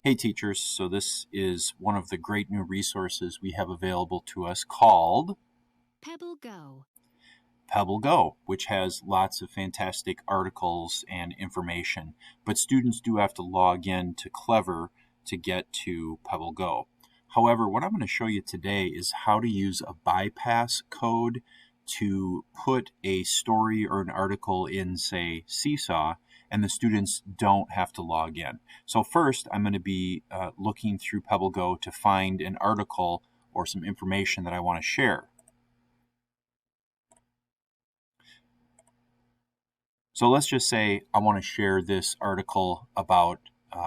Hey teachers, so this is one of the great new resources we have available to us called Pebble Go. Pebble Go, which has lots of fantastic articles and information, but students do have to log in to Clever to get to Pebble Go. However, what I'm going to show you today is how to use a bypass code to put a story or an article in, say, Seesaw, and the students don't have to log in. So first, I'm going to be looking through Pebble Go to find an article or some information that I want to share. So let's just say I want to share this article about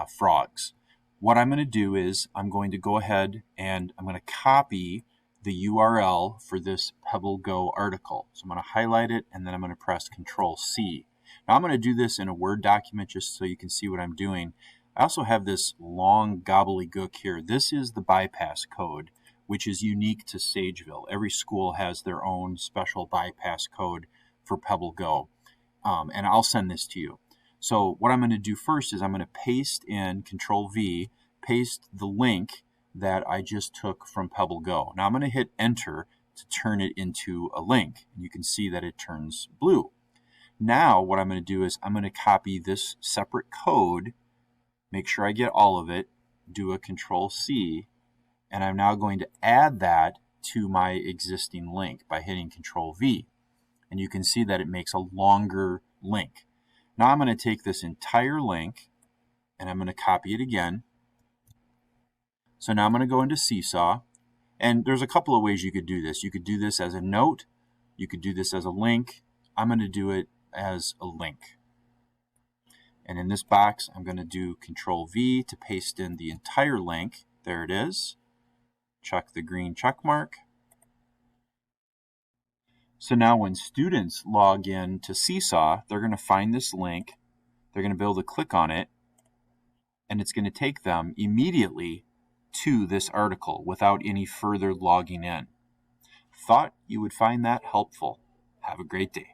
frogs. What I'm going to do is I'm going to go ahead and I'm going to copy the URL for this Pebble Go article. So I'm going to highlight it and then I'm going to press Control C. Now I'm going to do this in a Word document just so you can see what I'm doing. I also have this long gobbledygook here. This is the bypass code, which is unique to Sageville. Every school has their own special bypass code for Pebble Go. And I'll send this to you. So what I'm going to do first is I'm going to paste in Control V, paste the link that I just took from Pebble Go. Now I'm going to hit Enter to turn it into a link. You can see that it turns blue. Now what I'm going to do is I'm going to copy this separate code, make sure I get all of it, do a Control C, and I'm now going to add that to my existing link by hitting Control V. And you can see that it makes a longer link. Now I'm going to take this entire link and I'm going to copy it again. So now I'm going to go into Seesaw, and there's a couple of ways you could do this. You could do this as a note, you could do this as a link. I'm going to do it as a link. And in this box, I'm going to do Control V to paste in the entire link. There it is. Check the green check mark. So now when students log in to Seesaw, they're going to find this link, they're going to be able to click on it, and it's going to take them immediately to this article without any further logging in. Thought you would find that helpful. Have a great day.